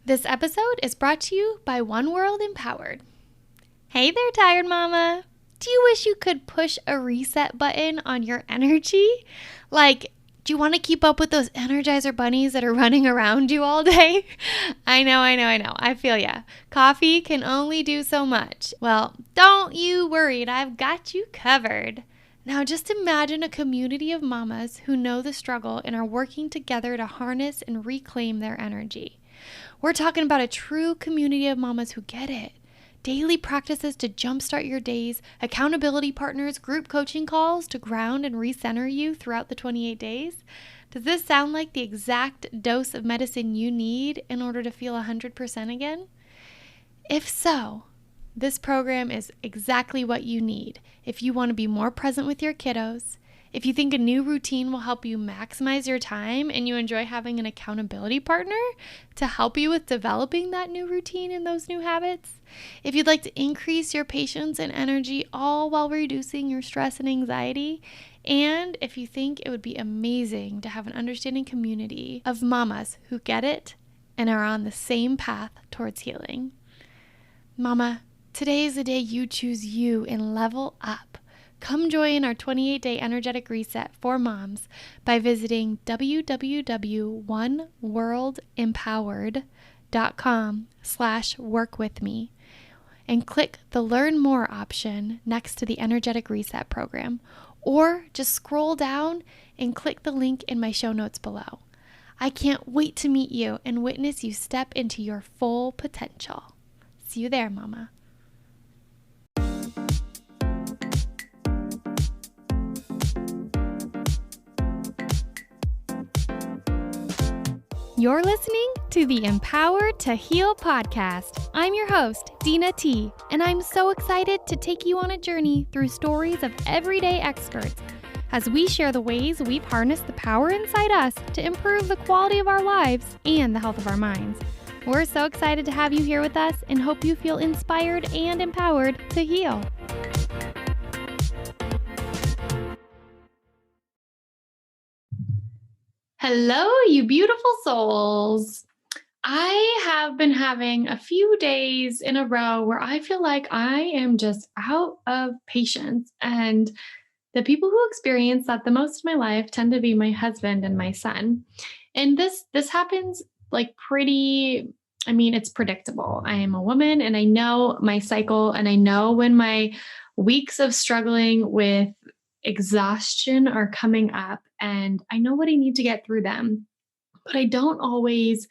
This episode is brought to you by One World Empowered. Hey there, tired mama. Do you wish you could push a reset button on your energy? Like, do you want to keep up with those Energizer bunnies that are running around you all day? I know. I feel ya. Coffee can only do so much. Well, don't you worry. I've got you covered. Now just imagine a community of mamas who know the struggle and are working together to harness and reclaim their energy. We're talking about a true community of mamas who get it. Daily practices to jumpstart your days, accountability partners, group coaching calls to ground and recenter you throughout the 28 days. Does this sound like the exact dose of medicine you need in order to feel 100% again? If so, this program is exactly what you need if you want to be more present with your kiddos, if you think a new routine will help you maximize your time and you enjoy having an accountability partner to help you with developing that new routine and those new habits, if you'd like to increase your patience and energy all while reducing your stress and anxiety, and if you think it would be amazing to have an understanding community of mamas who get it and are on the same path towards healing. Mama, today is the day you choose you and level up. Come join our 28-day energetic reset for moms by visiting www.oneworldempowered.com/workwithme and click the Learn More option next to the Energetic Reset program, or just scroll down and click the link in my show notes below. I can't wait to meet you and witness you step into your full potential. See you there, Mama. You're listening to the Empowered to Heal podcast. I'm your host, Dina T, and I'm so excited to take you on a journey through stories of everyday experts as we share the ways we've harnessed the power inside us to improve the quality of our lives and the health of our minds. We're so excited to have you here with us and hope you feel inspired and empowered to heal. Hello, you beautiful souls. I have been having a few days in a row where I feel like I am just out of patience. And the people who experience that the most in my life tend to be my husband and my son. And this happens like it's predictable. I am a woman and I know my cycle, and I know when my weeks of struggling with exhaustion are coming up, and I know what I need to get through them, but I don't always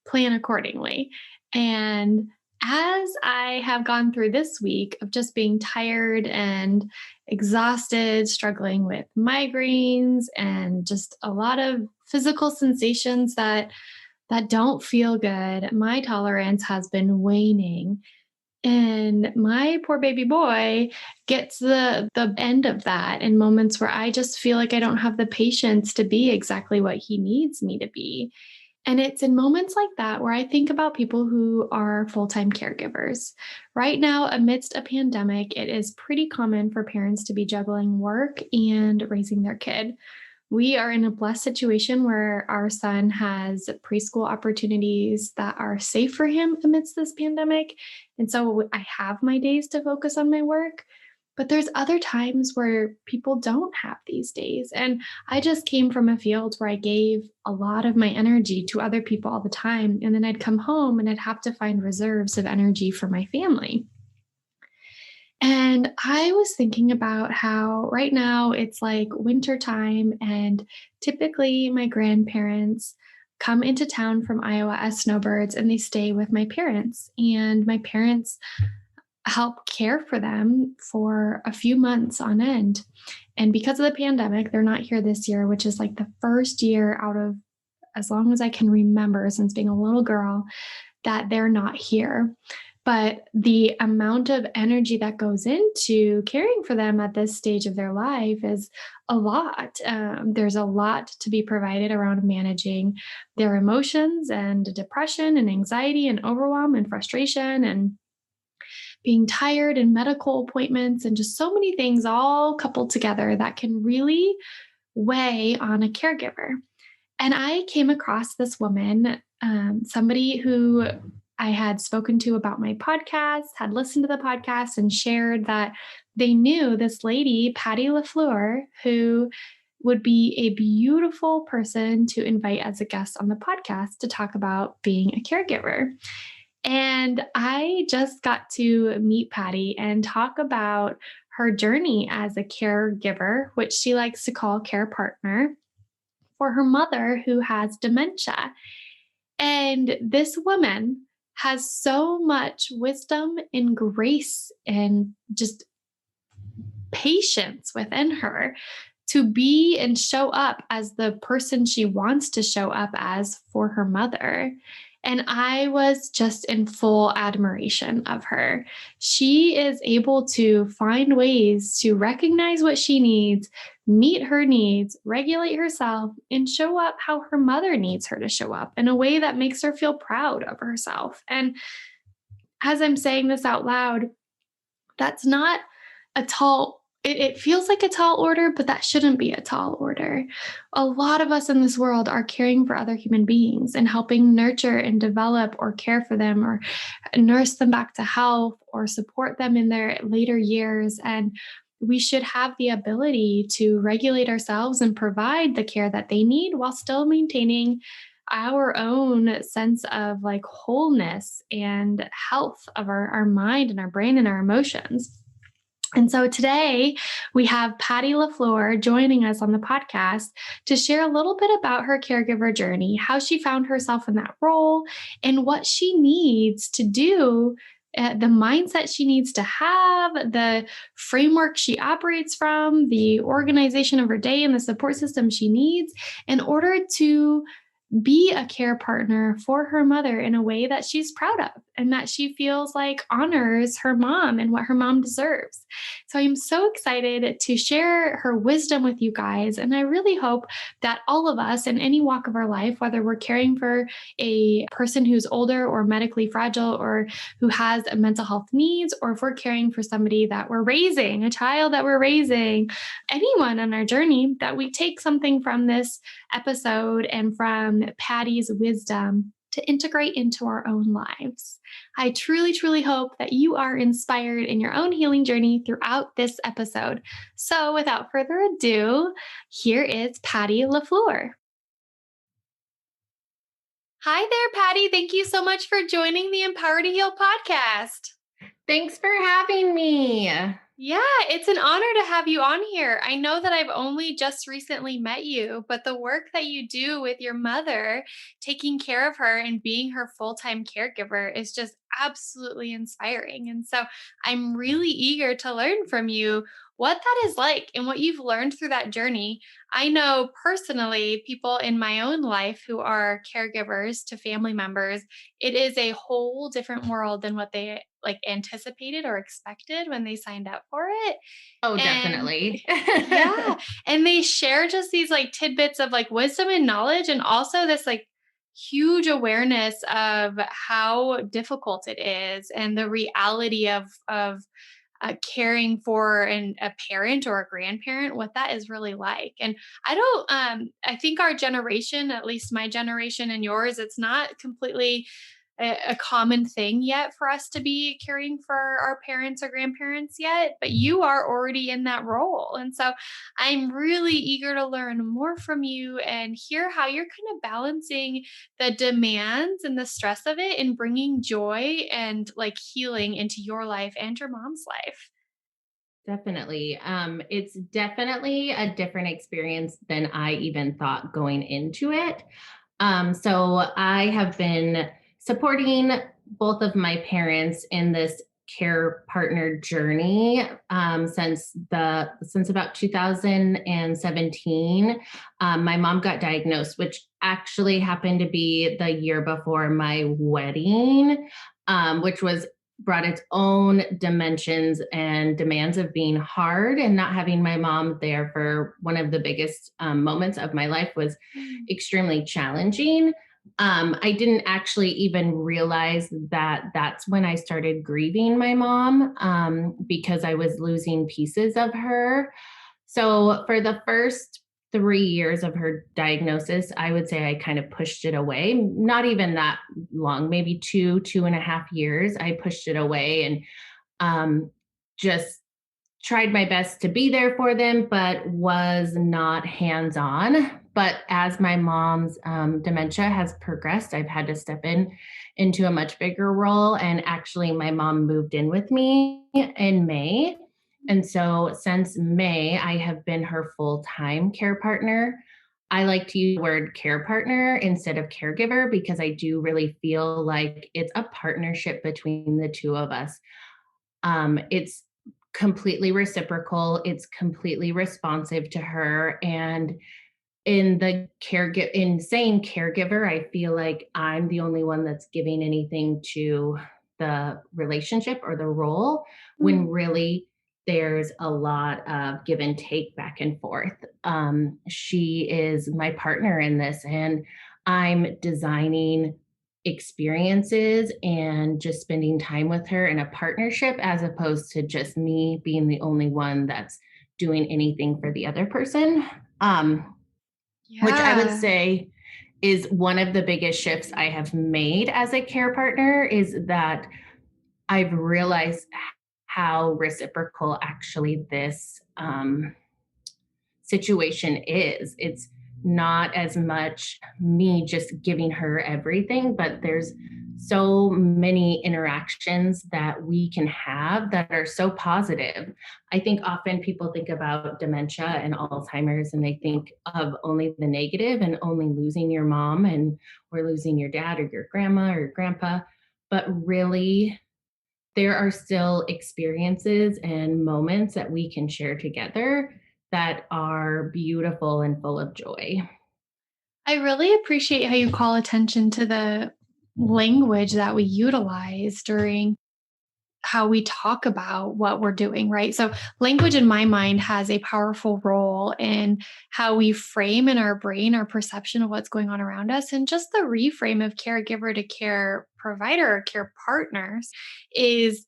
plan accordingly. And as I have gone through this week of just being tired and exhausted, struggling with migraines and just a lot of physical sensations that don't feel good, my tolerance has been waning. And my poor baby boy gets the end of that in moments where I just feel like I don't have the patience to be exactly what he needs me to be. And it's in moments like that where I think about people who are full-time caregivers. Right now, amidst a pandemic, it is pretty common for parents to be juggling work and raising their kid. We are in a blessed situation where our son has preschool opportunities that are safe for him amidst this pandemic. And so I have my days to focus on my work. But there's other times where people don't have these days. And I just came from a field where I gave a lot of my energy to other people all the time. And then I'd come home and I'd have to find reserves of energy for my family. And I was thinking about how right now it's like winter time, and typically my grandparents come into town from Iowa as snowbirds and they stay with my parents. And my parents help care for them for a few months on end. And because of the pandemic, they're not here this year, which is like the first year out of as long as I can remember since being a little girl that they're not here. But the amount of energy that goes into caring for them at this stage of their life is a lot. There's a lot to be provided around managing their emotions and depression and anxiety and overwhelm and frustration and being tired and medical appointments and just so many things all coupled together that can really weigh on a caregiver. And I came across this woman somebody who I had spoken to about my podcast, had listened to the podcast and shared that they knew this lady, Patti LaFleur, who would be a beautiful person to invite as a guest on the podcast to talk about being a caregiver. And I just got to meet Patty and talk about her journey as a caregiver, which she likes to call care partner, for her mother who has dementia. And this woman has so much wisdom and grace and just patience within her to be and show up as the person she wants to show up as for her mother. And I was just in full admiration of her. She is able to find ways to recognize what she needs, meet her needs, regulate herself, and show up how her mother needs her to show up in a way that makes her feel proud of herself. And as I'm saying this out loud, that's not a tall, it feels like a tall order, but that shouldn't be a tall order. A lot of us in this world are caring for other human beings and helping nurture and develop or care for them or nurse them back to health or support them in their later years. And we should have the ability to regulate ourselves and provide the care that they need while still maintaining our own sense of like wholeness and health of our mind and our brain and our emotions. And so today we have Patti LaFleur joining us on the podcast to share a little bit about her caregiver journey, how she found herself in that role, and what she needs to do, the mindset she needs to have, the framework she operates from, the organization of her day, and the support system she needs in order to be a care partner for her mother in a way that she's proud of and that she feels like honors her mom and what her mom deserves. So I'm so excited to share her wisdom with you guys. And I really hope that all of us in any walk of our life, whether we're caring for a person who's older or medically fragile or who has mental health needs, or if we're caring for somebody that we're raising, a child that we're raising, anyone on our journey, that we take something from this episode and from Patty's wisdom to integrate into our own lives. I truly, truly hope that you are inspired in your own healing journey throughout this episode. So without further ado, here is Patti LaFleur. Hi there, Patty. Thank you so much for joining the Empower to Heal podcast. Thanks for having me. Yeah, it's an honor to have you on here. I know that I've only just recently met you, but the work that you do with your mother, taking care of her and being her full-time caregiver is just absolutely inspiring. And so I'm really eager to learn from you what that is like and what you've learned through that journey. I know personally people in my own life who are caregivers to family members. It is a whole different world than what they like anticipated or expected when they signed up for it. Oh, And definitely. yeah, and they share just these like tidbits of like wisdom and knowledge and also this like huge awareness of how difficult it is and the reality of caring for a parent or a grandparent, what that is really like. And I think our generation, at least my generation and yours, it's not completely a common thing yet for us to be caring for our parents or grandparents yet, but you are already in that role. And so I'm really eager to learn more from you and hear how you're kind of balancing the demands and the stress of it and bringing joy and like healing into your life and your mom's life. Definitely. It's definitely a different experience than I even thought going into it. So I have been supporting both of my parents in this care partner journey since about 2017. My mom got diagnosed, which actually happened to be the year before my wedding, which brought its own dimensions and demands of being hard, and not having my mom there for one of the biggest moments of my life was extremely challenging. I didn't actually even realize that that's when I started grieving my mom, because I was losing pieces of her. So for the first 3 years of her diagnosis, I would say I kind of pushed it away. Not even that long, maybe 2.5 years. I pushed it away and just tried my best to be there for them, but was not hands on. But as my mom's dementia has progressed, I've had to step into a much bigger role. And actually, my mom moved in with me in May. And so since May, I have been her full time care partner. I like to use the word care partner instead of caregiver because I do really feel like it's a partnership between the two of us. It's completely reciprocal, it's completely responsive to her. And in saying caregiver, I feel like I'm the only one that's giving anything to the relationship or the role when Mm. really there's a lot of give and take back and forth. She is my partner in this, and I'm designing experiences and just spending time with her in a partnership as opposed to just me being the only one that's doing anything for the other person. Which I would Yeah. say is one of the biggest shifts I have made as a care partner is that I've realized how reciprocal actually this situation is. It's not as much me just giving her everything, but there's so many interactions that we can have that are so positive. I think often people think about dementia and Alzheimer's and they think of only the negative and only losing your mom and or losing your dad or your grandma or your grandpa, but really there are still experiences and moments that we can share together that are beautiful and full of joy. I really appreciate how you call attention to the language that we utilize during how we talk about what we're doing, right? So, language in my mind has a powerful role in how we frame in our brain our perception of what's going on around us. And just the reframe of caregiver to care provider or care partners is,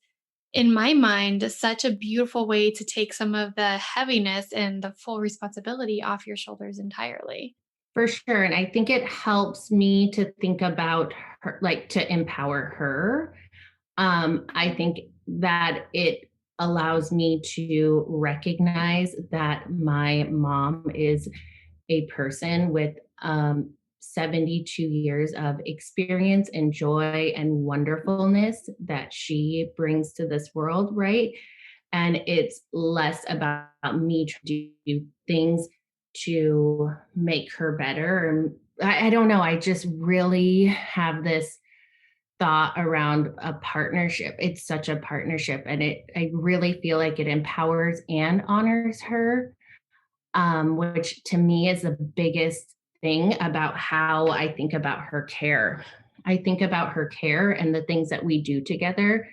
in my mind, such a beautiful way to take some of the heaviness and the full responsibility off your shoulders entirely. For sure. And I think it helps me to think about her, like to empower her. I think that it allows me to recognize that my mom is a person with 72 years of experience and joy and wonderfulness that she brings to this world, right? And it's less about me trying to do things to make her better. I don't know. I just really have this thought around a partnership. It's such a partnership, and I really feel like it empowers and honors her, which to me is the biggest thing about how I think about her care. I think about her care and the things that we do together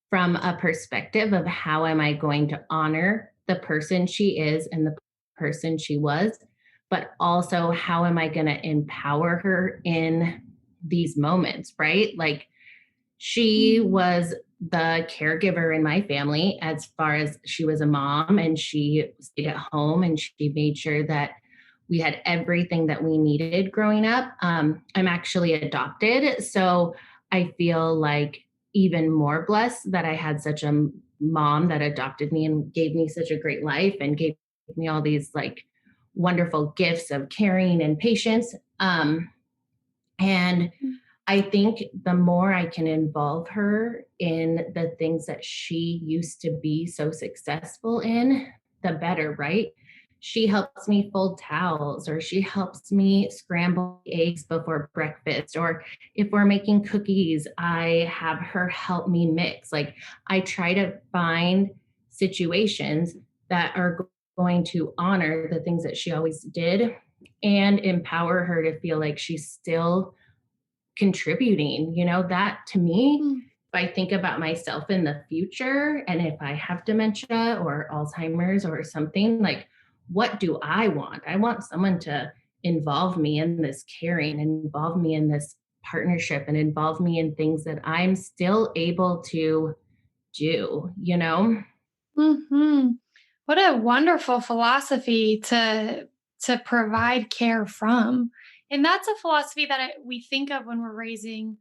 from a perspective of how am I going to honor the person she is and the person she was, but also how am I going to empower her in these moments, right? Like she Mm. was the caregiver in my family as far as she was a mom and she stayed at home and she made sure that we had everything that we needed growing up. I'm actually adopted. So I feel like even more blessed that I had such a mom that adopted me and gave me such a great life and gave me all these like wonderful gifts of caring and patience. And Mm. I think the more I can involve her in the things that she used to be so successful in, the better, right? She helps me fold towels, or she helps me scramble eggs before breakfast, or if we're making cookies, I have her help me mix. Like, I try to find situations that are going to honor the things that she always did and empower her to feel like she's still contributing. That to me, Mm. if I think about myself in the future and if I have dementia or Alzheimer's or something, like, what do I want? I want someone to involve me in this caring, involve me in this partnership, and involve me in things that I'm still able to do? Mhm. What a wonderful philosophy to to provide care from. And that's a philosophy that we think of when we're raising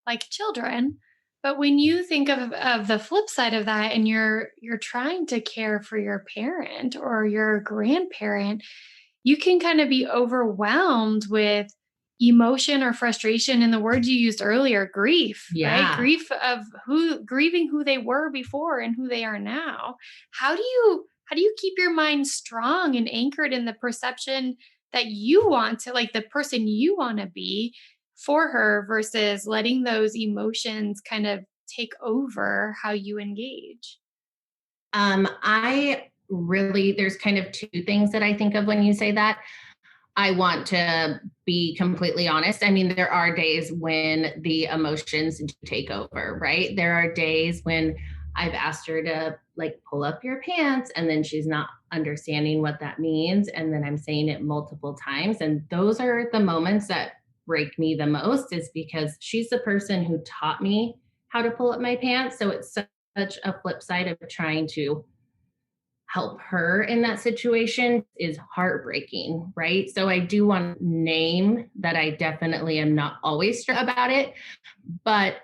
like children. But when you think of the flip side of that and you're trying to care for your parent or your grandparent, you can kind of be overwhelmed with emotion or frustration in the word you used earlier, grief, right? Yeah. Grief of who grieving who they were before and who they are now. How do you keep your mind strong and anchored in the perception that you want to, like, the person you want to be for her versus letting those emotions kind of take over how you engage? I really, there's kind of two things that I think of when you say that. I want to be completely honest. I mean, there are days when the emotions do take over, right? There are days when I've asked her to like pull up your pants and then she's not understanding what that means. And then I'm saying it multiple times. And those are the moments that break me the most, is because she's the person who taught me how to pull up my pants. So it's such a flip side of trying to help her in that situation is heartbreaking, right? So I do want to name that I definitely am not always sure about it, but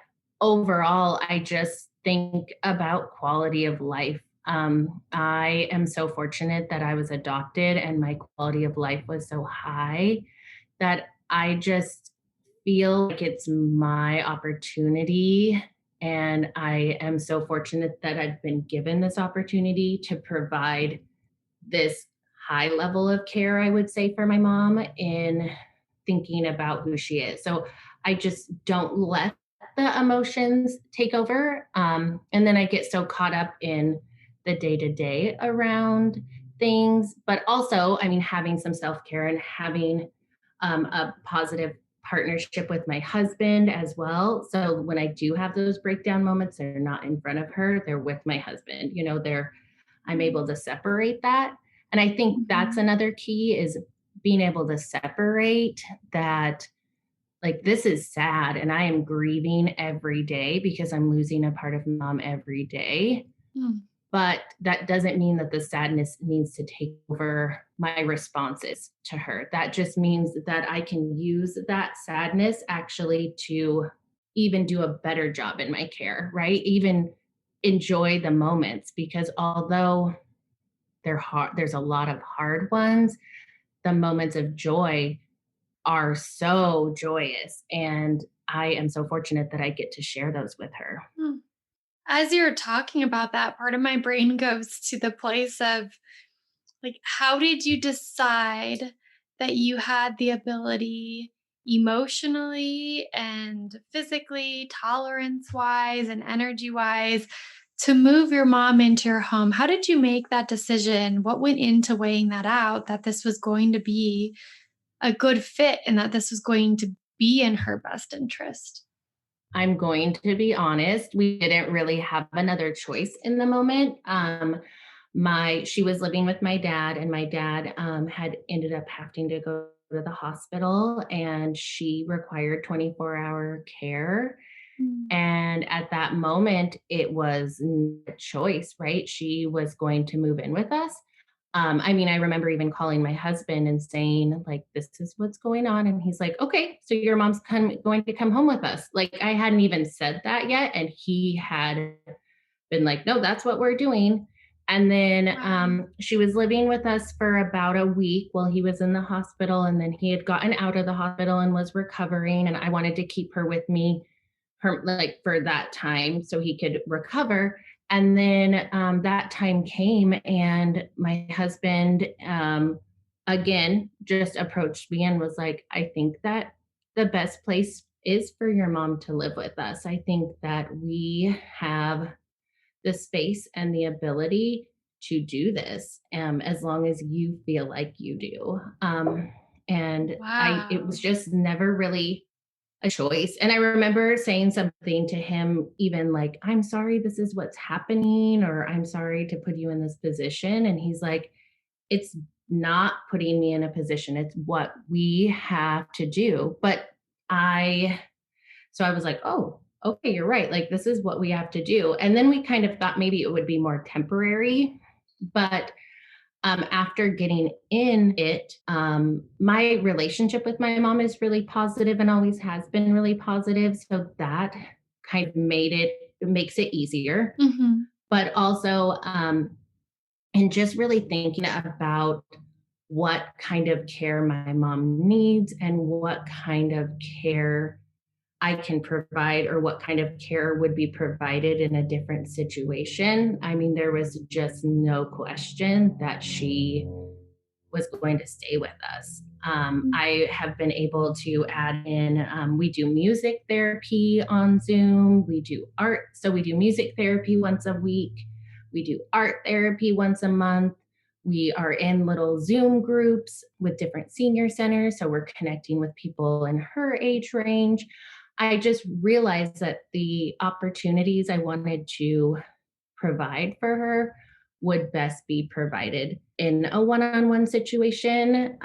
overall, I just think about quality of life. I am so fortunate that I was adopted and my quality of life was so high that I just feel like it's my opportunity. And I am so fortunate that I've been given this opportunity to provide this high level of care, I would say, for my mom in thinking about who she is. So I just don't let the emotions take over. And then I get so caught up in the day to day around things. But also, I mean, having some self care and having a positive partnership with my husband as well. So when I do have those breakdown moments, they're not in front of her, they're with my husband. I'm able to separate that. And I think that's Mhm. another key, is being able to separate that, like, this is sad and I am grieving every day because I'm losing a part of mom every day. Mm. But that doesn't mean that the sadness needs to take over my responses to her. That just means that I can use that sadness actually to even do a better job in my care, right? Even enjoy the moments, because although they're hard, there's a lot of hard ones, the moments of joy are so joyous. And I am so fortunate that I get to share those with her. Mm. As you're talking about that, part of my brain goes to the place of, like, how did you decide that you had the ability emotionally and physically, tolerance wise and energy wise, to move your mom into your home? How did you make that decision? What went into weighing that out, that this was going to be a good fit and that this was going to be in her best interest? I'm going to be honest, we didn't really have another choice in the moment. My She was living with my dad, and my dad had ended up having to go to the hospital, and she required 24-hour care. Mm. And at that moment, it was a choice, right? She was going to move in with us. I mean, I remember even calling my husband and saying, like, this is what's going on. And he's like, okay, so your mom's going to come home with us. Like, I hadn't even said that yet. And he had been like, no, that's what we're doing. And then Wow. she was living with us for about a week while he was in the hospital. And then he had gotten out of the hospital and was recovering. And I wanted to keep her with me, like, for that time so he could recover. And then that time came, and my husband again just approached me and was like, I think that the best place is for your mom to live with us. I think that we have the space and the ability to do this, as long as you feel like you do. And it was Wow. just never really a choice. And I remember saying something to him, even like, I'm sorry, this is what's happening, or I'm sorry to put you in this position. And he's like, it's not putting me in a position, it's what we have to do. I, so I was like, oh, okay, you're right. Like, this is what we have to do. And then we kind of thought maybe it would be more temporary. But After getting in it, my relationship with my mom is really positive and always has been really positive. So that kind of it makes it easier. Mhm. But also, and just really thinking about what kind of care my mom needs and what kind of care I can provide or what kind of care would be provided in a different situation. I mean, there was just no question that she was going to stay with us. Mm. I have been able to add in, we do music therapy on Zoom, we do art. So we do music therapy once a week, we do art therapy once a month. We are in little Zoom groups with different senior centers. So we're connecting with people in her age range. I just realized that the opportunities I wanted to provide for her would best be provided in a one on one situation.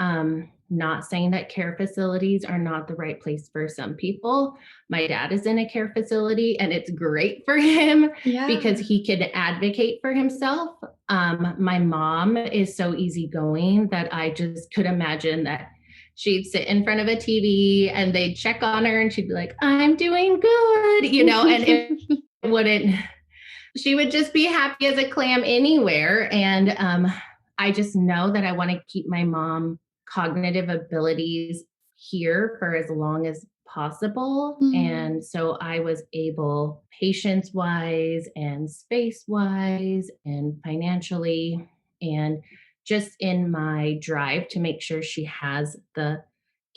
Not saying that care facilities are not the right place for some people. My dad is in a care facility and it's great for him because Yeah. he can advocate for himself. My mom is so easygoing that I just could imagine that she'd sit in front of a TV and they'd check on her and she'd be like, I'm doing good, and it wouldn't she would just be happy as a clam anywhere. And I just know that I want to keep my mom cognitive abilities here for as long as possible. Mm. And so I was able, patience wise and space wise and financially, and just in my drive to make sure she has the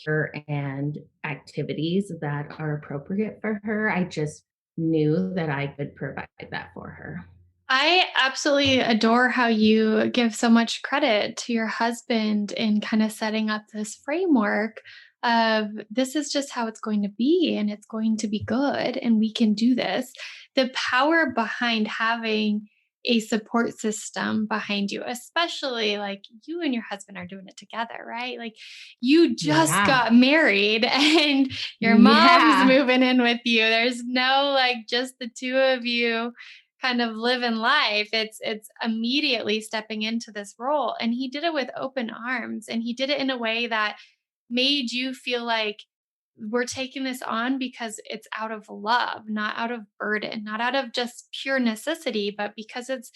care and activities that are appropriate for her, I just knew that I could provide that for her. I absolutely adore how you give so much credit to your husband in kind of setting up this framework of this is just how it's going to be and it's going to be good and we can do this. The power behind having a support system behind you, especially like you and your husband are doing it together, right? Like you just Yeah. got married and your mom's Yeah. moving in with you. There's no like just the two of you kind of living life. It's immediately stepping into this role. And he did it with open arms. And he did it in a way that made you feel like we're taking this on because it's out of love, not out of burden, not out of just pure necessity, but because it's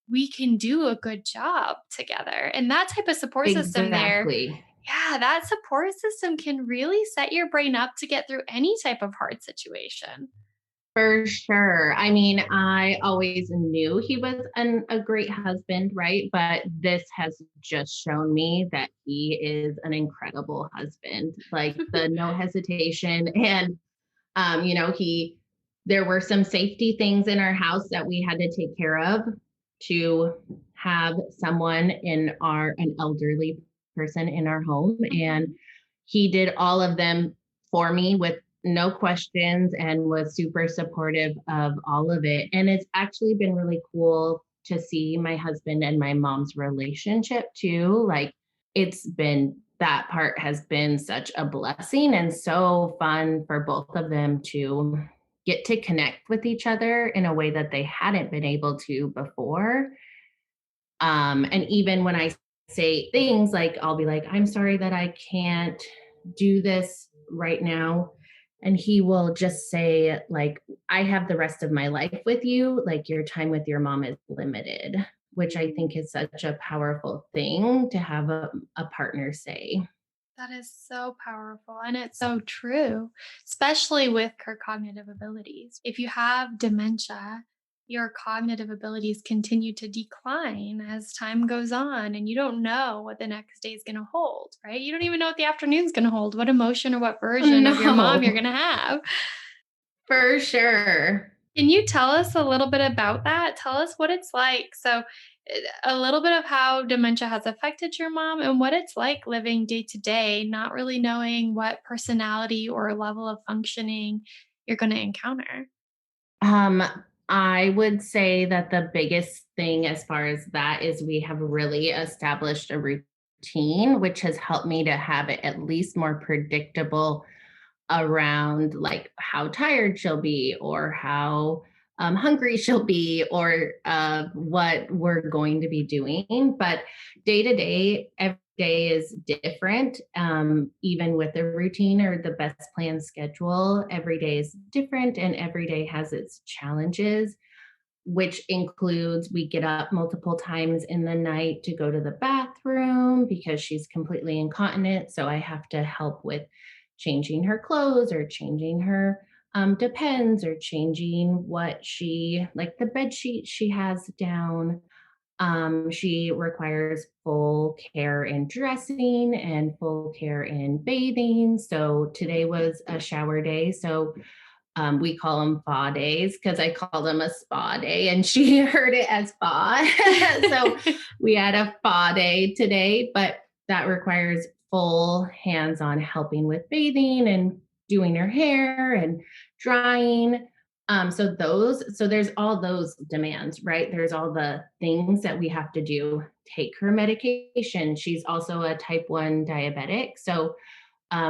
we can do a good job together. And that type of support system there, Exactly. yeah, that support system can really set your brain up to get through any type of hard situation. For sure. I mean, I always knew he was a great husband, right? But this has just shown me that he is an incredible husband. Like the no hesitation. And, he, there were some safety things in our house that we had to take care of to have an elderly person in our home. And Mhm. he did all of them for me with no questions and was super supportive of all of it. And it's actually been really cool to see my husband and my mom's relationship too. Like that part has been such a blessing and so fun for both of them to get to connect with each other in a way that they hadn't been able to before. And even when I say things like, I'll be like, I'm sorry that I can't do this right now. And he will just say, like, I have the rest of my life with you. Like, your time with your mom is limited, which I think is such a powerful thing to have a partner say. That is so powerful and it's so true, especially with her cognitive abilities. If you have dementia, your cognitive abilities continue to decline as time goes on, and you don't know what the next day is going to hold, right? You don't even know what the afternoon's going to hold, what emotion or what version of your mom you're No, going to have. for sure. Can you tell us a little bit about that? Tell us what it's like. So, a little bit of how dementia has affected your mom and what it's like living day to day, not really knowing what personality or level of functioning you're going to encounter. Um, I would say that the biggest thing as far as that is we have really established a routine, which has helped me to have it at least more predictable around like how tired she'll be or how hungry she'll be or what we're going to be doing. But day to day, every day is different. Even with a routine or the best planned schedule, every day is different and every day has its challenges, which includes we get up multiple times in the night to go to the bathroom because she's completely incontinent. So I have to help with changing her clothes or changing her depends or changing what she, like the bed sheet she has down. She requires full care in dressing and full care in bathing. So today was a shower day. So we call them spa days because I call them a spa day and she heard it as spa. So we had a spa day today, but that requires full hands on helping with bathing and doing her hair and drying. So there's all those demands, right? There's all the things that we have to do. Take her medication. She's also a type 1 diabetic. So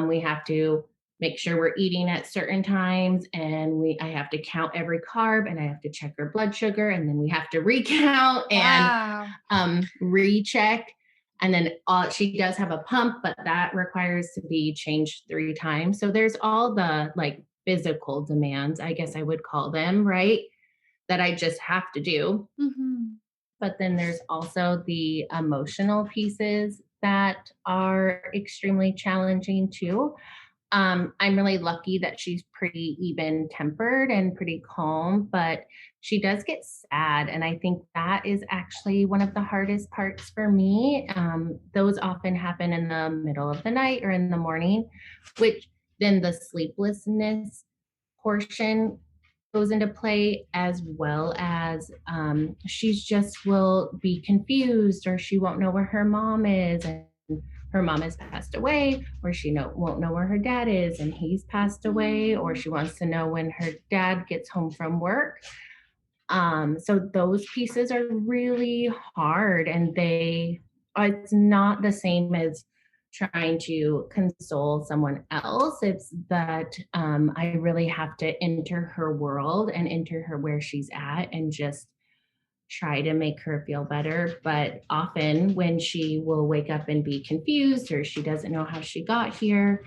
we have to make sure we're eating at certain times and I have to count every carb and I have to check her blood sugar and then we have to recount and Wow. recheck. And then she does have a pump, but that requires to be changed 3 times. So there's all the like physical demands, I guess I would call them, right? That I just have to do. Mhm. But then there's also the emotional pieces that are extremely challenging too. I'm really lucky that she's pretty even tempered and pretty calm, but she does get sad. And I think that is actually one of the hardest parts for me. Those often happen in the middle of the night or in the morning, which then the sleeplessness portion goes into play, as well as she's just will be confused or she won't know where her mom is and her mom has passed away, or she won't know where her dad is and he's passed away, or Mm. she wants to know when her dad gets home from work. So those pieces are really hard and it's not the same as trying to console someone else. It's that I really have to enter her world and enter her where she's at and just try to make her feel better. But often when she will wake up and be confused or she doesn't know how she got here,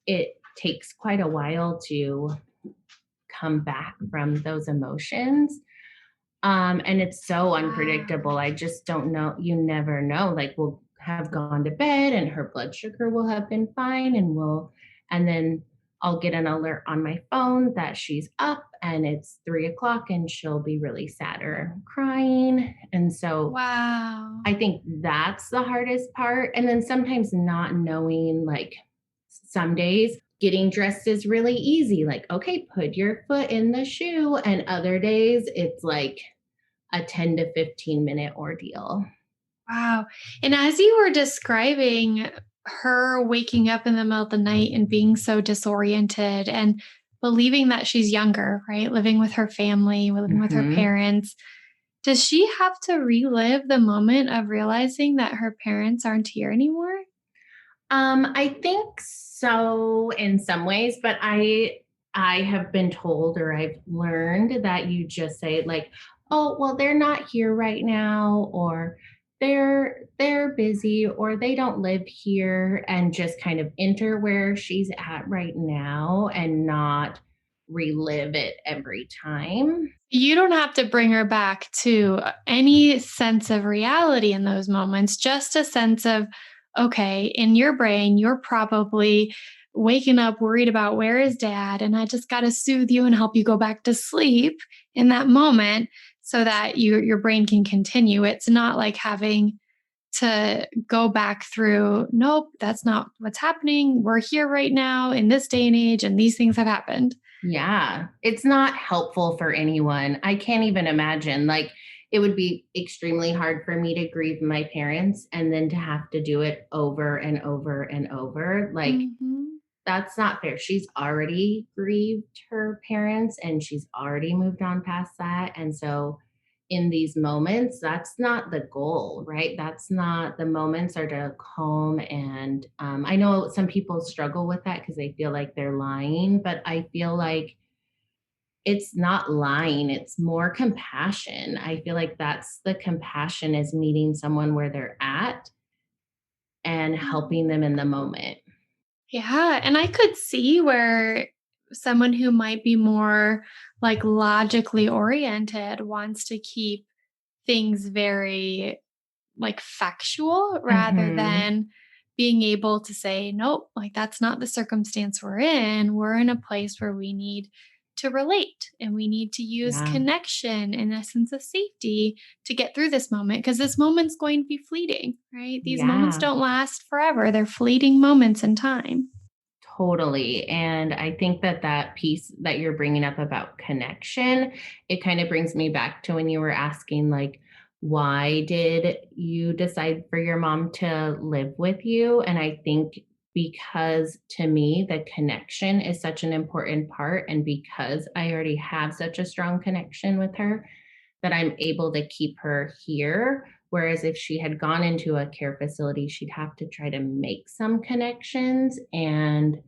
it takes quite a while to come back from those emotions. And it's so Wow. unpredictable. I just don't know. You never know. Like we'll have gone to bed and her blood sugar will have been fine and then I'll get an alert on my phone that she's up and it's 3 o'clock and she'll be really sad or crying. And so Wow. I think that's the hardest part. And then sometimes not knowing, like some days getting dressed is really easy. Like, okay, put your foot in the shoe. And other days it's like a 10 to 15-minute ordeal. Wow. And as you were describing her waking up in the middle of the night and being so disoriented and believing that she's younger, right? Living with her family, living with her Hmm. parents. Does she have to relive the moment of realizing that her parents aren't here anymore? I think so in some ways, but I have been told or I've learned that you just say like, "Oh, well, they're not here right now," or they're busy or they don't live here and just kind of enter where she's at right now and not relive it every time. You don't have to bring her back to any sense of reality in those moments, just a sense of, okay, in your brain, you're probably waking up worried about where is dad, and I just got to soothe you and help you go back to sleep in that moment so that your brain can continue. It's not like having to go back through, nope, that's not what's happening. We're here right now in this day and age, and these things have happened. Yeah, it's not helpful for anyone. I can't even imagine. Like, it would be extremely hard for me to grieve my parents and then to have to do it over and over and over. Like, Mhm. that's not fair. She's already grieved her parents and she's already moved on past that. And so, in these moments, that's not the goal, right? That's not the moments are to calm. And I know some people struggle with that because they feel like they're lying, but I feel like it's not lying, it's more compassion. I feel like that's the compassion, is meeting someone where they're at and helping them in the moment. Yeah, and I could see where someone who might be more like logically oriented wants to keep things very like factual rather Mhm. than being able to say, nope, like that's not the circumstance we're in. We're in a place where we need to relate and we need to use Yeah. connection and a sense of safety to get through this moment because this moment's going to be fleeting, right? These moments Yeah. don't last forever, they're fleeting moments in time. Totally. And I think that that piece that you're bringing up about connection, it kind of brings me back to when you were asking, like, why did you decide for your mom to live with you? And I think because to me, the connection is such an important part. And because I already have such a strong connection with her, that I'm able to keep her here. Whereas if she had gone into a care facility, she'd have to try to make some connections. And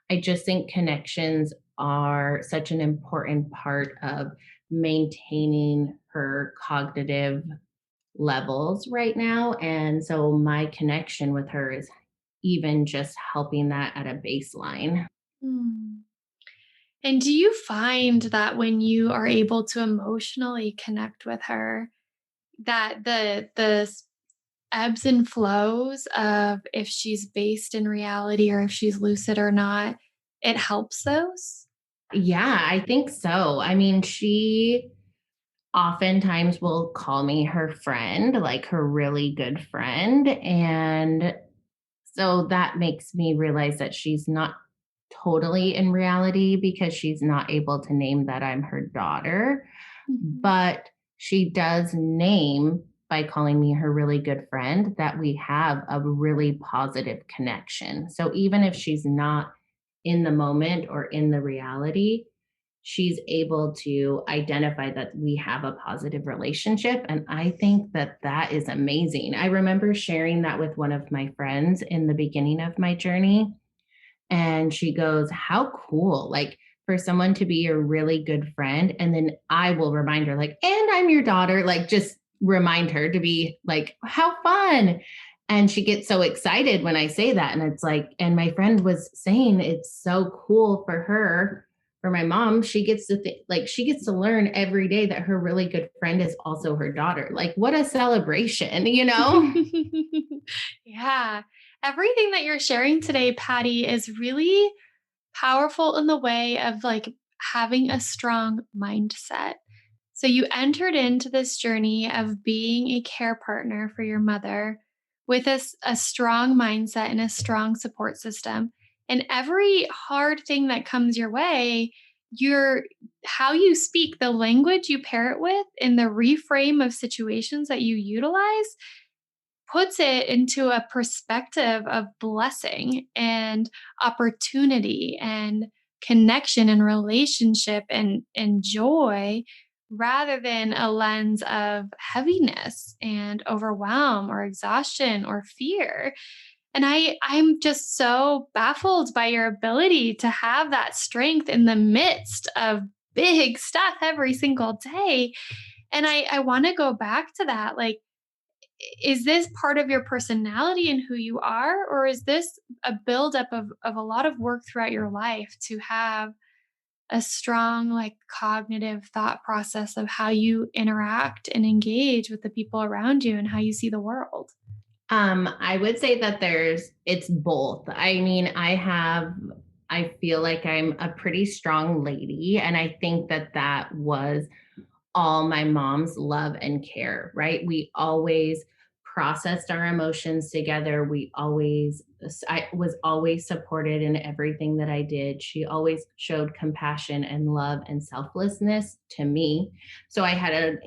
I just think connections are such an important part of maintaining her cognitive levels right now. And so my connection with her is even just helping that at a baseline. Hmm. And do you find that when you are able to emotionally connect with her, that the ebbs and flows of if she's based in reality or if she's lucid or not, it helps those? Yeah, I think so. I mean, she oftentimes will call me her friend, like her really good friend. And so that makes me realize that she's not totally in reality because she's not able to name that I'm her daughter. Mhm. But she does name by calling me her really good friend that we have a really positive connection. So even if she's not in the moment or in the reality, she's able to identify that we have a positive relationship. And I think that that is amazing. I remember sharing that with one of my friends in the beginning of my journey. And she goes, how cool. Like, for someone to be your really good friend. And then I will remind her, like, and I'm your daughter, like, just remind her to be like, how fun. And she gets so excited when I say that. And it's like, and my friend was saying it's so cool for her, for my mom. She gets to think, like, she gets to learn every day that her really good friend is also her daughter. Like, what a celebration, you know? Yeah. Everything that you're sharing today, Patty, is really powerful in the way of like having a strong mindset. So you entered into this journey of being a care partner for your mother with a strong mindset and a strong support system. And every hard thing that comes your way, your how you speak, the language you pair it with, and the reframe of situations that you utilize puts it into a perspective of blessing and opportunity and connection and relationship and joy rather than a lens of heaviness and overwhelm or exhaustion or fear. And I'm just so baffled by your ability to have that strength in the midst of big stuff every single day. And I want to go back to that. Like, is this part of your personality and who you are, or is this a buildup of a lot of work throughout your life to have a strong like cognitive thought process of how you interact and engage with the people around you and how you see the world? I would say that it's both. I mean, I feel like I'm a pretty strong lady. And I think that that was all my mom's love and care, right? We always processed our emotions together. I was always supported in everything that I did. She always showed compassion and love and selflessness to me. So I had an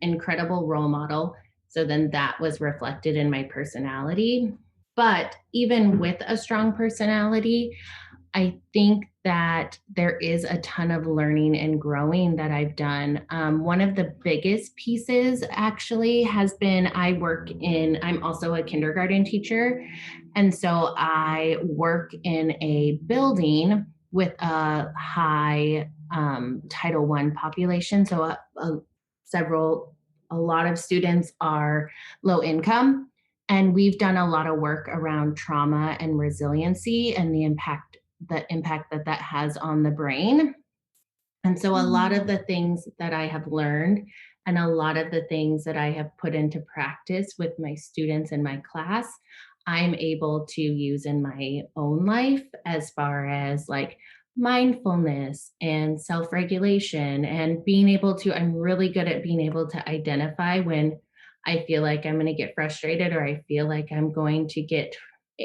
incredible role model. So then that was reflected in my personality. But even with a strong personality, I think that there is a ton of learning and growing that I've done. One of the biggest pieces actually has been I'm also a kindergarten teacher. And so I work in a building with a high Title I population. So a lot of students are low income. And we've done a lot of work around trauma and resiliency and the impact that that has on the brain. And so a lot of Mm. the things that I have learned and a lot of the things that I have put into practice with my students in my class, I'm able to use in my own life as far as like mindfulness and self regulation and being able to, I'm really good at being able to identify when I feel like I'm going to get frustrated or I feel like I'm going to get,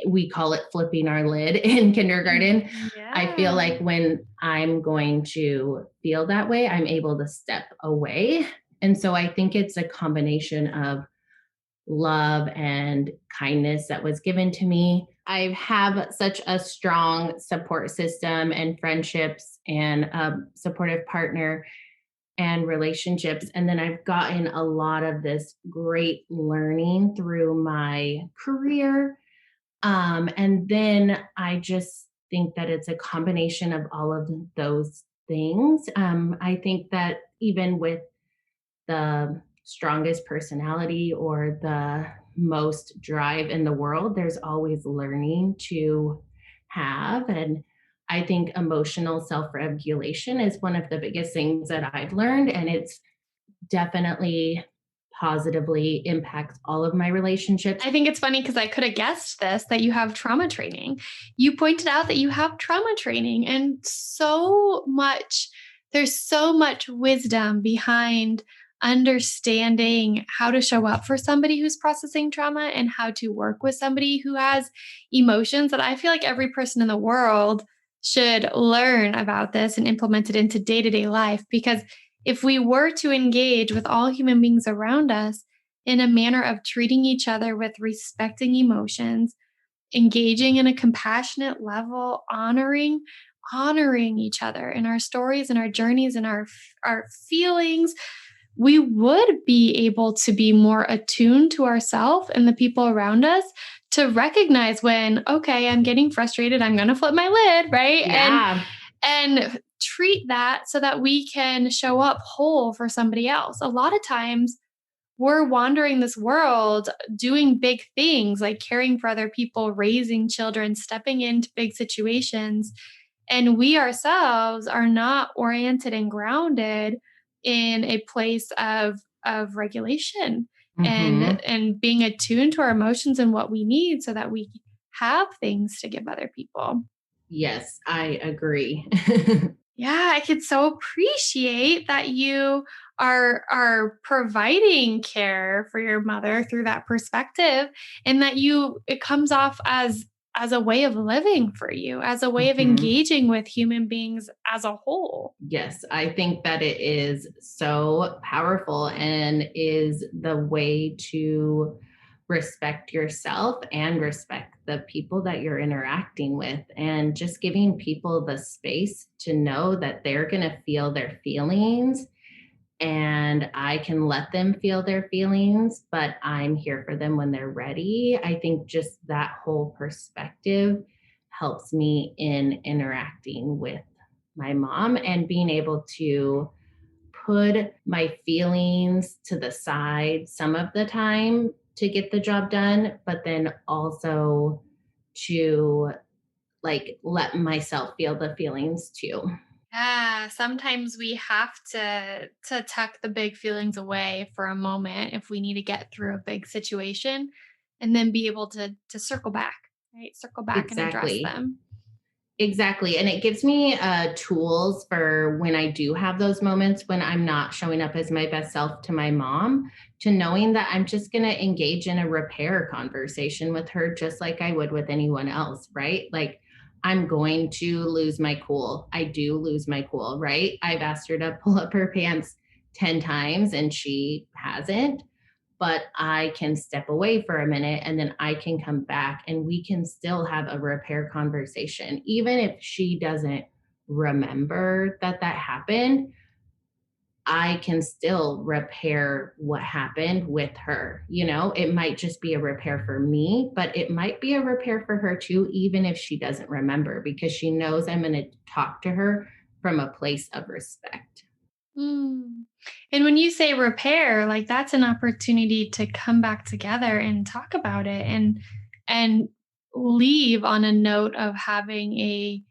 we call it flipping our lid in kindergarten. I feel Yeah. like when I'm going to feel that way, I'm able to step away. And so I think it's a combination of love and kindness that was given to me. I have such a strong support system and friendships and a supportive partner and relationships. And then I've gotten a lot of this great learning through my career, and then I just think that it's a combination of all of those things. I think that even with the strongest personality or the most drive in the world, there's always learning to have. And I think emotional self regulation is one of the biggest things that I've learned. And it's definitely positively impacts all of my relationships. I think it's funny because I could have guessed this that you have trauma training. You pointed out that you have trauma training, and there's so much wisdom behind understanding how to show up for somebody who's processing trauma and how to work with somebody who has emotions that I feel like every person in the world should learn about this and implement it into day to day life. Because if we were to engage with all human beings around us, in a manner of treating each other with respecting emotions, engaging in a compassionate level, honoring each other in our stories and our journeys and our feelings, we would be able to be more attuned to ourselves and the people around us to recognize when, okay, I'm getting frustrated, I'm going to flip my lid, right? Yeah. And treat that so that we can show up whole for somebody else. A lot of times we're wandering this world doing big things like caring for other people, raising children, stepping into big situations. And we ourselves are not oriented and grounded in a place of regulation Hmm. and being attuned to our emotions and what we need so that we have things to give other people. Yes, I agree. Yeah, I could so appreciate that you are providing care for your mother through that perspective and that it comes off as a way of living for you, as a way of Mhm. engaging with human beings as a whole. Yes, I think that it is so powerful and is the way to respect yourself and respect the people that you're interacting with, and just giving people the space to know that they're going to feel their feelings and I can let them feel their feelings, but I'm here for them when they're ready. I think just that whole perspective helps me in interacting with my mom and being able to put my feelings to the side some of the time to get the job done, but then also to like let myself feel the feelings too. Yeah, sometimes we have to tuck the big feelings away for a moment if we need to get through a big situation and then be able to circle back, right? Circle back and address Exactly. them. Exactly. And it gives me tools for when I do have those moments when I'm not showing up as my best self to my mom, to knowing that I'm just going to engage in a repair conversation with her, just like I would with anyone else, right? Like, I'm going to lose my cool. I do lose my cool, right? I've asked her to pull up her pants 10 times and she hasn't, but I can step away for a minute and then I can come back and we can still have a repair conversation. Even if she doesn't remember that that happened, I can still repair what happened with her. You know, it might just be a repair for me, but it might be a repair for her too, even if she doesn't remember, because she knows I'm going to talk to her from a place of respect. Mm. And when you say repair, like that's an opportunity to come back together and talk about it and leave on a note of having a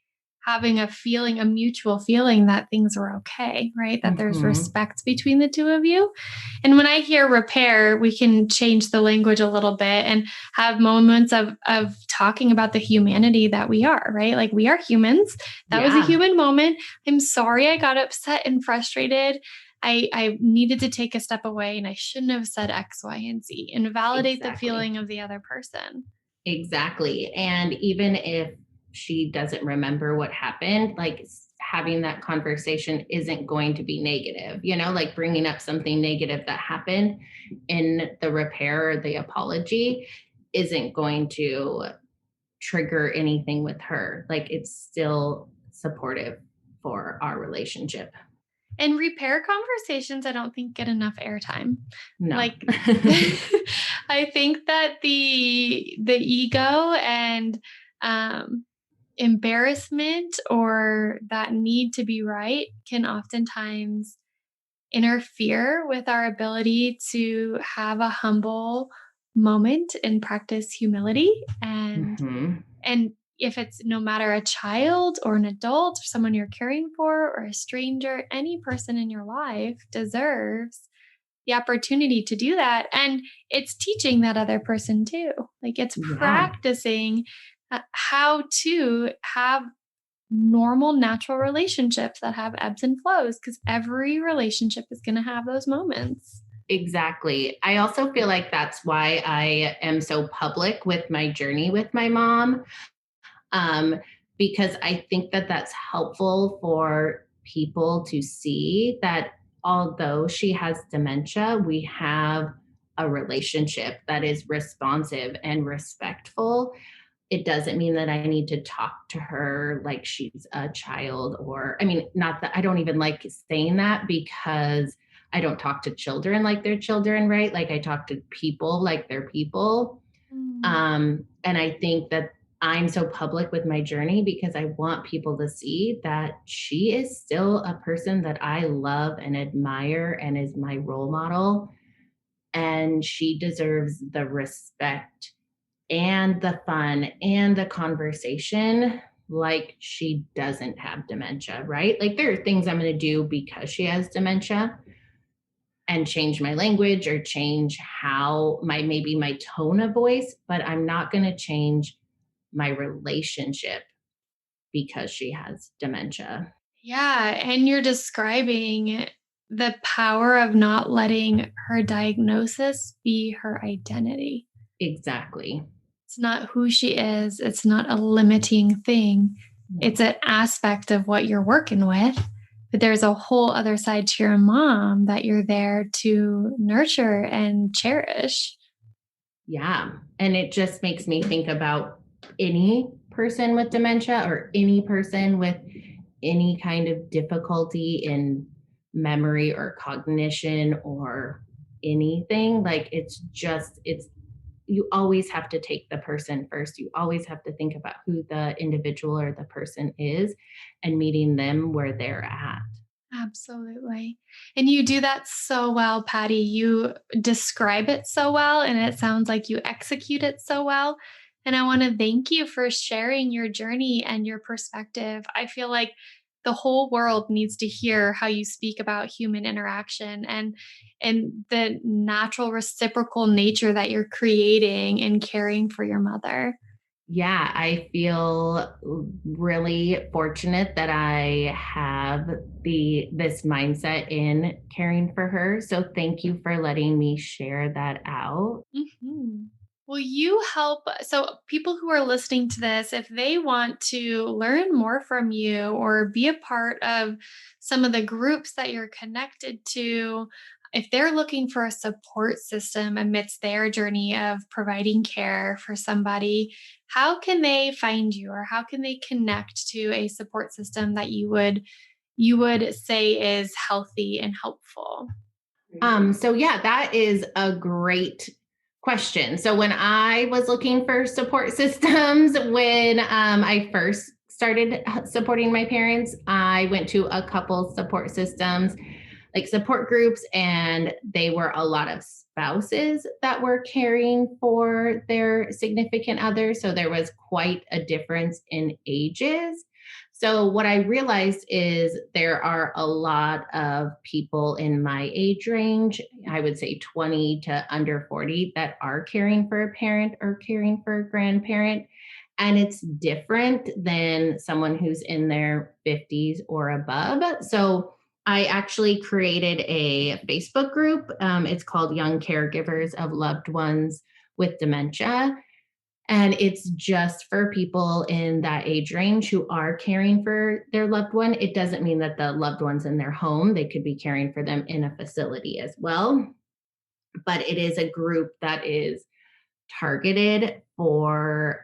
feeling, a mutual feeling that things are okay, right? That there's Mhm. respect between the two of you. And when I hear repair, we can change the language a little bit and have moments of talking about the humanity that we are, right? Like we are humans. That was a Yeah, human moment. I'm sorry I got upset and frustrated. I needed to take a step away and I shouldn't have said X, Y, and Z and validate the exactly. feeling of the other person. Exactly. And even if she doesn't remember what happened, like having that conversation isn't going to be negative, like bringing up something negative that happened in the repair or the apology isn't going to trigger anything with her. Like it's still supportive for our relationship. And repair conversations, I don't think get enough airtime. No. Like I think that the ego and um embarrassment or that need to be right can oftentimes interfere with our ability to have a humble moment and practice humility Mhm. and if it's no matter a child or an adult or someone you're caring for or a stranger, any person in your life deserves the opportunity to do that. And it's teaching that other person too. Like it's Yeah. practicing how to have normal, natural relationships that have ebbs and flows because every relationship is going to have those moments. Exactly. I also feel like that's why I am so public with my journey with my mom, um, because I think that that's helpful for people to see that although she has dementia, we have a relationship that is responsive and respectful. It doesn't mean that I need to talk to her like she's a child, or, I mean, not that I don't even like saying that because I don't talk to children like they're children, right? Like I talk to people like they're people. Mm. And I think that I'm so public with my journey because I want people to see that she is still a person that I love and admire and is my role model. And she deserves the respect and the fun and the conversation like she doesn't have dementia, right? Like there are things I'm going to do because she has dementia and change my language or change how maybe my tone of voice, but I'm not going to change my relationship because she has dementia. Yeah. And you're describing the power of not letting her diagnosis be her identity. Exactly. It's not who she is, it's not a limiting thing. It's No. an aspect of what you're working with. But there's a whole other side to your mom that you're there to nurture and cherish. Yeah. And it just makes me think about any person with dementia or any person with any kind of difficulty in memory or cognition or anything. Like you always have to take the person first. You always have to think about who the individual or the person is and meeting them where they're at. Absolutely. And you do that so well, Patty. You describe it so well, and it sounds like you execute it so well. And I want to thank you for sharing your journey and your perspective. I feel like the whole world needs to hear how you speak about human interaction and the natural reciprocal nature that you're creating in caring for your mother. Yeah, I feel really fortunate that I have this mindset in caring for her. So thank you for letting me share that out. Mhm. Will you help? So, people who are listening to this, if they want to learn more from you or be a part of some of the groups that you're connected to, if they're looking for a support system amidst their journey of providing care for somebody, how can they find you or how can they connect to a support system that you would say is healthy and helpful? So yeah, that is a great question. So when I was looking for support systems, when I first started supporting my parents, I went to a couple support systems, like support groups, and they were a lot of spouses that were caring for their significant other. So there was quite a difference in ages. So what I realized is there are a lot of people in my age range, I would say 20 to under 40, that are caring for a parent or caring for a grandparent. And it's different than someone who's in their 50s or above. So I actually created a Facebook group. It's called Young Caregivers of Loved Ones with Dementia. And it's just for people in that age range who are caring for their loved one. It doesn't mean that the loved one's in their home, they could be caring for them in a facility as well. But it is a group that is targeted for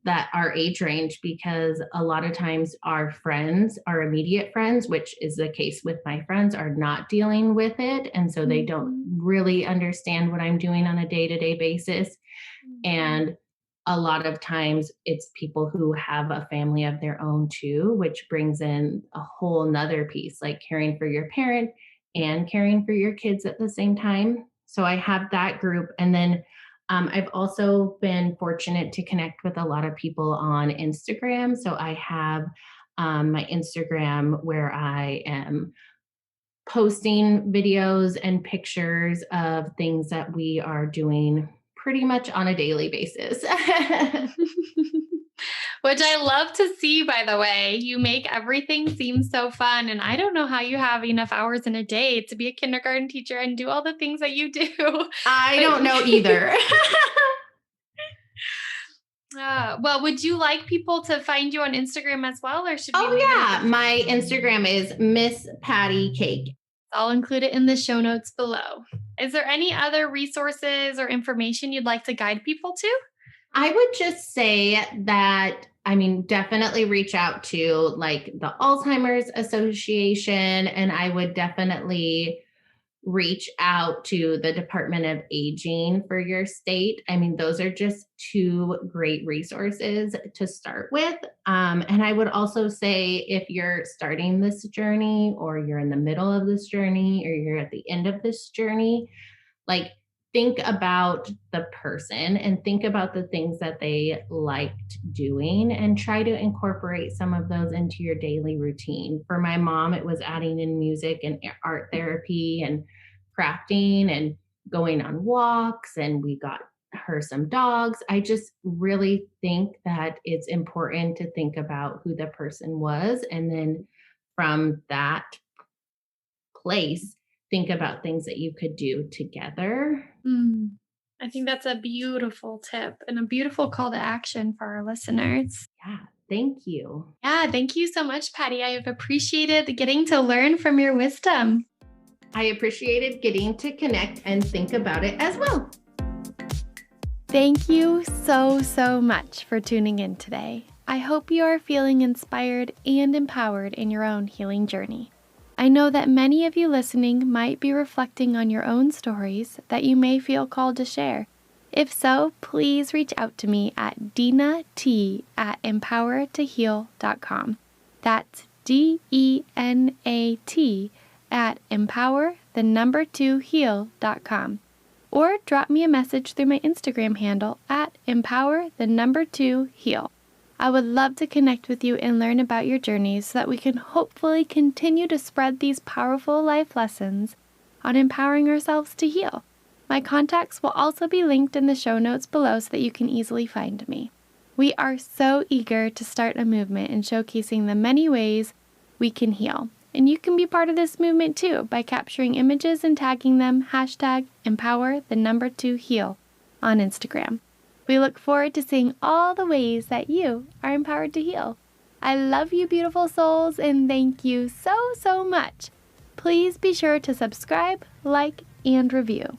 that our age range, because a lot of times our friends, our immediate friends, which is the case with my friends, are not dealing with it. And so they don't really understand what I'm doing on a day-to-day basis. And a lot of times it's people who have a family of their own too, which brings in a whole nother piece, like caring for your parent and caring for your kids at the same time. So I have that group. And then I've also been fortunate to connect with a lot of people on Instagram. So I have my Instagram where I am posting videos and pictures of things that we are doing pretty much on a daily basis. Which I love to see, by the way. You make everything seem so fun. And I don't know how you have enough hours in a day to be a kindergarten teacher and do all the things that you do. I But don't know either. well, would you like people to find you on Instagram as well, or should we Oh, leave it at yeah. My Instagram is Miss Patti Cake. I'll include it in the show notes below. Is there any other resources or information you'd like to guide people to? I would just say that, I mean, definitely reach out to like the Alzheimer's Association, and I would definitely reach out to the Department of Aging for your state. I mean, those are just two great resources to start with. And I would also say if you're starting this journey, or you're in the middle of this journey, or you're at the end of this journey, like think about the person and think about the things that they liked doing and try to incorporate some of those into your daily routine. For my mom, it was adding in music and art therapy and crafting and going on walks, and we got her some dogs. I just really think that it's important to think about who the person was, and then from that place, think about things that you could do together. Mm, I think that's a beautiful tip and a beautiful call to action for our listeners. Yeah, thank you. Yeah, thank you so much, Patty. I have appreciated getting to learn from your wisdom. I appreciated getting to connect and think about it as well. Thank you so, so much for tuning in today. I hope you are feeling inspired and empowered in your own healing journey. I know that many of you listening might be reflecting on your own stories that you may feel called to share. If so, please reach out to me at dinat@empowertoheal.com. That's DENAT@empower2heal.com. Or drop me a message through my Instagram handle at empower2heal. I would love to connect with you and learn about your journeys so that we can hopefully continue to spread these powerful life lessons on empowering ourselves to heal. My contacts will also be linked in the show notes below so that you can easily find me. We are so eager to start a movement in showcasing the many ways we can heal. And you can be part of this movement too by capturing images and tagging them #empower2heal on Instagram. We look forward to seeing all the ways that you are empowered to heal. I love you, beautiful souls, and thank you so, so much. Please be sure to subscribe, like, and review.